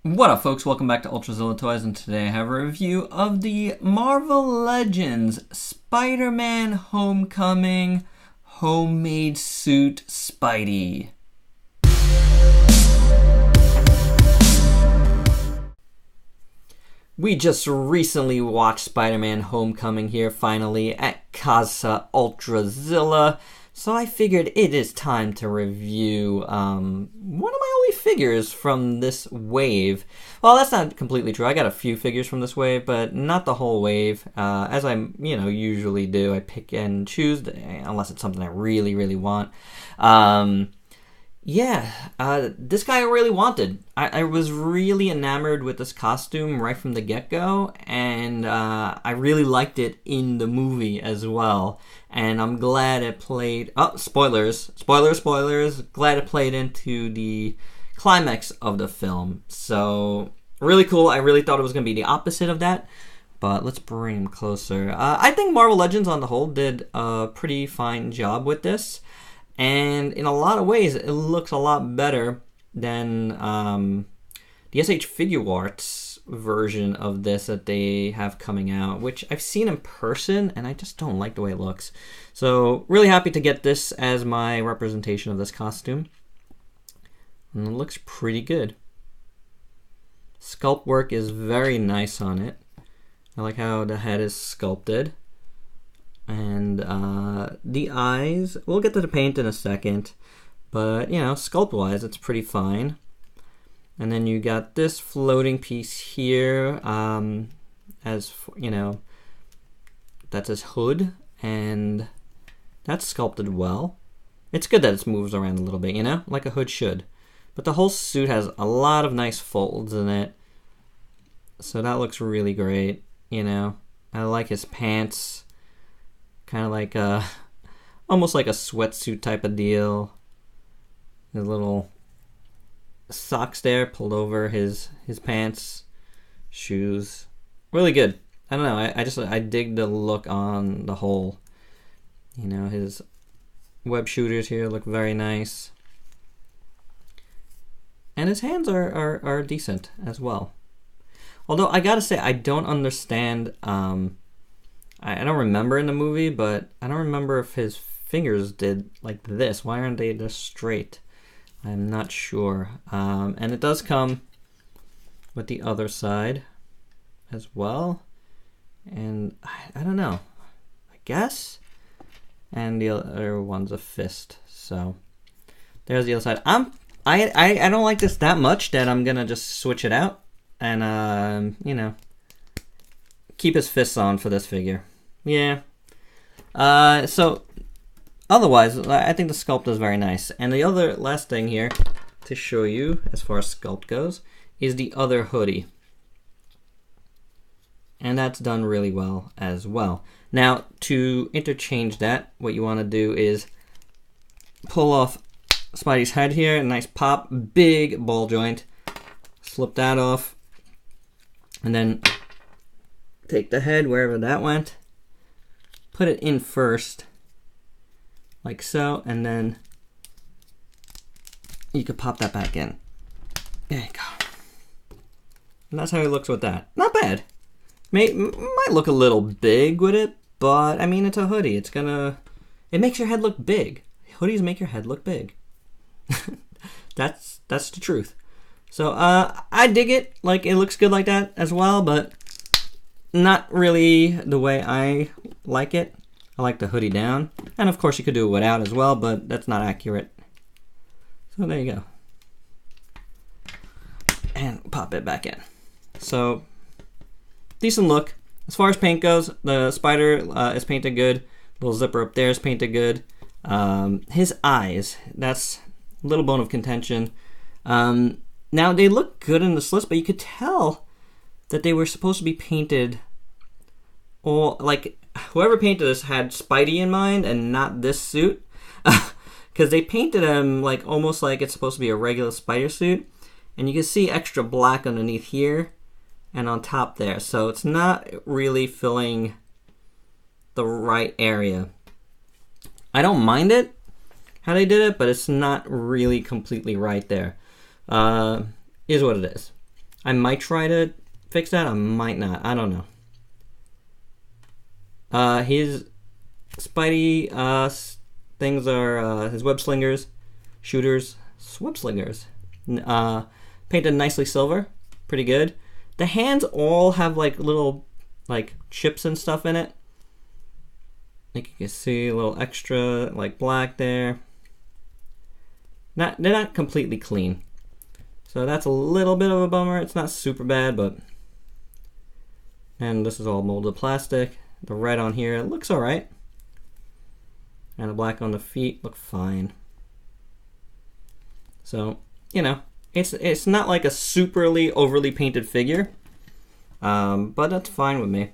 What up, folks? Welcome back to ULTRAZILLA Toys, and today I have a review of the Marvel Legends Spider-Man Homecoming Homemade Suit Spidey. We just recently watched Spider-Man Homecoming here finally at Casa ULTRAZILLA, so I figured it is time to review one of my only figures from this wave. Well, that's not completely true. I got a few figures from this wave, but not the whole wave. As I usually do, I pick and choose unless it's something I really want. This guy I really wanted. I was really enamored with this costume right from the get-go, and I really liked it in the movie as well. And I'm glad it played... Oh, spoilers. Spoilers. Glad it played into the climax of the film. So, really cool. I really thought it was going to be the opposite of that. But let's bring him closer. I think Marvel Legends on the whole did a pretty fine job with this. And in a lot of ways, it looks a lot better than the SH Figuarts version of this that they have coming out, which I've seen in person, and I just don't like the way it looks. So, really happy to get this as my representation of this costume. And it looks pretty good. Sculpt work is very nice on it. I like how the head is sculpted. And the eyes, we'll get to the paint in a second, but sculpt-wise, it's pretty fine. And then you got this floating piece here, that's his hood, and that's sculpted well. It's good that it moves around a little bit, like a hood should. But the whole suit has a lot of nice folds in it, so that looks really great. I like his pants. Kind of like almost like a sweatsuit type of deal. His little socks there pulled over his pants, shoes. Really good. I don't know. I dig the look on the whole. His web shooters here look very nice. And his hands are decent as well. Although I gotta say, I don't understand. I don't remember in the movie, but I don't remember if his fingers did like this. Why aren't they just straight? I'm not sure. And it does come with the other side as well. And I don't know. I guess. And the other one's a fist. So there's the other side. I don't like this that much that I'm gonna just switch it out and keep his fists on for this figure. Yeah. So, otherwise, I think the sculpt is very nice. And the other last thing here to show you, as far as sculpt goes, is the other hoodie. And that's done really well as well. Now, to interchange that, what you want to do is pull off Spidey's head here, a nice pop, big ball joint. Slip that off. And then take the head wherever that went. Put it in first, like so, and then you could pop that back in. There you go. And that's how it looks with that. Not bad. Might look a little big with it, but I mean, it's a hoodie. It makes your head look big. Hoodies make your head look big. That's the truth. So I dig it. Like, it looks good like that as well, but not really the way I like it. I like the hoodie down. And of course you could do it without as well, but that's not accurate. So there you go. And pop it back in. So, decent look. As far as paint goes, the spider is painted good. Little zipper up there is painted good. His eyes, that's a little bone of contention. Now, they look good in the slits, but you could tell that they were supposed to be painted, or like whoever painted this had Spidey in mind and not this suit, because they painted him like almost like it's supposed to be a regular spider suit, and you can see extra black underneath here and on top there, so it's not really filling the right area. I don't mind it how they did it, but it's not really completely right there. Is what it is. I might try to fix that. I might not. I don't know. His Spidey things are his web slingers, shooters, web slingers. Painted nicely silver. Pretty good. The hands all have like little like chips and stuff in it. Like you can see a little extra like black there. They're not completely clean. So that's a little bit of a bummer. It's not super bad, but... And this is all molded plastic. The red on here looks alright. And the black on the feet look fine. So, you know, it's not like a superly overly painted figure. But that's fine with me.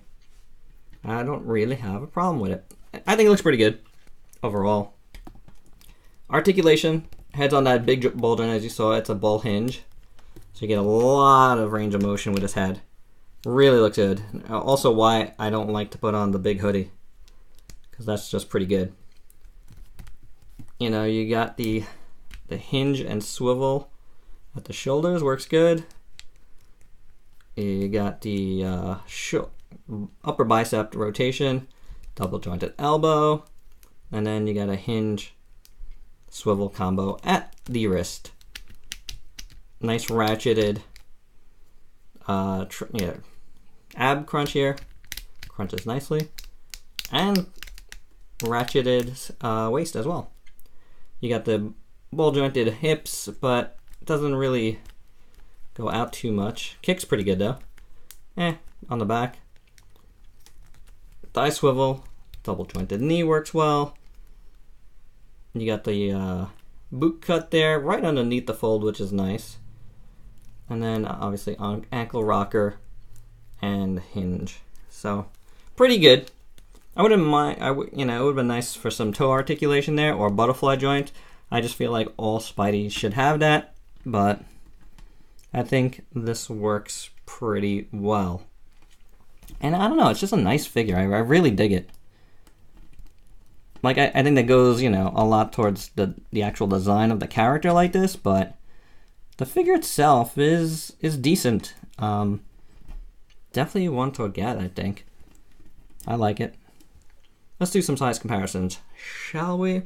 I don't really have a problem with it. I think it looks pretty good overall. Articulation. Head's on that big ball joint, as you saw. It's a ball hinge. So you get a lot of range of motion with his head. Really looks good. Also why I don't like to put on the big hoodie. Because that's just pretty good. You know, you got the hinge and swivel at the shoulders. Works good. You got the upper bicep rotation. Double jointed elbow. And then you got a hinge swivel combo at the wrist. Nice ratcheted ab crunch here. Crunches nicely. And ratcheted waist as well. You got the ball jointed hips, but it doesn't really go out too much. Kicks pretty good though. On the back. Thigh swivel. Double jointed knee works well. You got the boot cut there right underneath the fold, which is nice. And then obviously ankle rocker and hinge. So pretty good. I wouldn't mind. It would have been nice for some toe articulation there or butterfly joint. I just feel like all Spidey should have that, but I think this works pretty well. And I don't know, it's just a nice figure. I really dig it. Like, I think that goes, a lot towards the actual design of the character like this, but the figure itself is decent. Definitely one to get, I think. I like it. Let's do some size comparisons, shall we?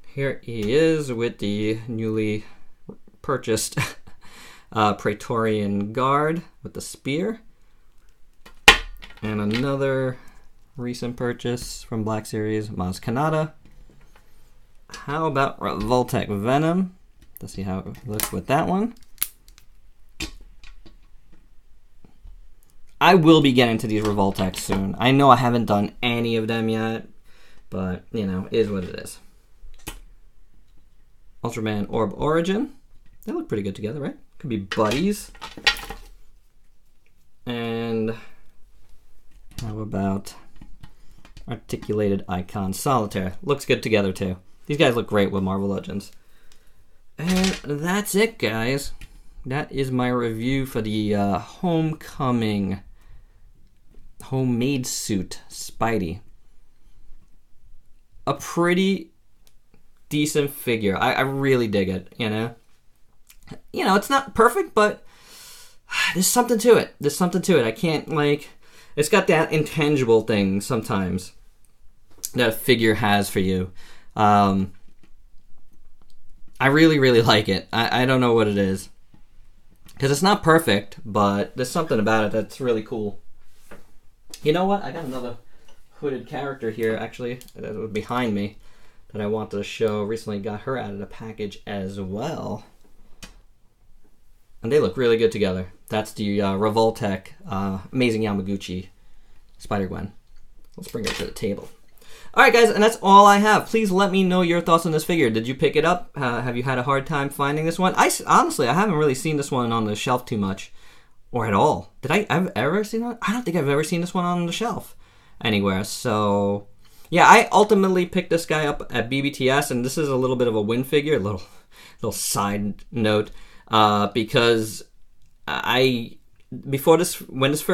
Here he is with the newly purchased Praetorian Guard with the spear. And another recent purchase from Black Series, Maz Kanata. How about Revoltech Venom? Let's see how it looks with that one. I will be getting to these Revoltechs soon. I know I haven't done any of them yet, but, it is what it is. Ultraman Orb Origin. They look pretty good together, right? Could be buddies. And how about Articulated Icon Solitaire? Looks good together too. These guys look great with Marvel Legends. And that's it, guys. That is my review for the Homecoming homemade suit Spidey. A pretty decent figure. I really dig it, it's not perfect, but there's something to it. I can't, it's got that intangible thing sometimes that a figure has for you. I really, really like it. I don't know what it is. Because it's not perfect, but there's something about it that's really cool. You know what? I got another hooded character here, actually, that was behind me, that I wanted to show. Recently got her out of the package as well. And they look really good together. That's the Revoltech Amazing Yamaguchi Spider-Gwen. Let's bring her to the table. Alright guys, and that's all I have. Please let me know your thoughts on this figure. Did you pick it up? Have you had a hard time finding this one? Honestly, I haven't really seen this one on the shelf too much. Or at all. Did I've ever seen one? I don't think I've ever seen this one on the shelf anywhere. So, yeah, I ultimately picked this guy up at BBTS, and this is a little bit of a win figure. A little side note. Because when this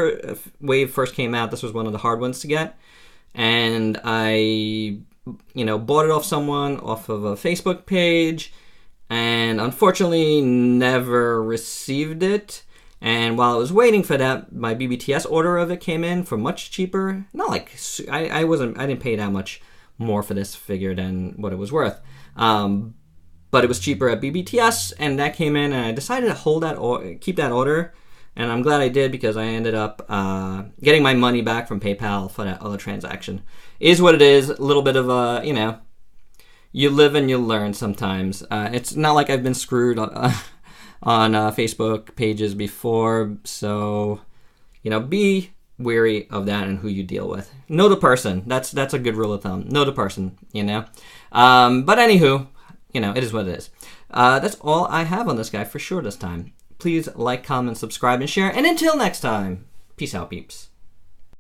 wave first came out, this was one of the hard ones to get. And I, bought it off of a Facebook page, and unfortunately never received it. And while I was waiting for that, my BBTS order of it came in for much cheaper. Not like I didn't pay that much more for this figure than what it was worth. But it was cheaper at BBTS, and that came in, and I decided to keep that order. And I'm glad I did, because I ended up getting my money back from PayPal for that other transaction. Is what it is. A little bit of a, you live and you learn sometimes. It's not like I've been screwed on Facebook pages before. So, be wary of that and who you deal with. Know the person. That's a good rule of thumb. Know the person, But anywho, it is what it is. That's all I have on this guy for sure this time. Please like, comment, subscribe, and share. And until next time, peace out, peeps.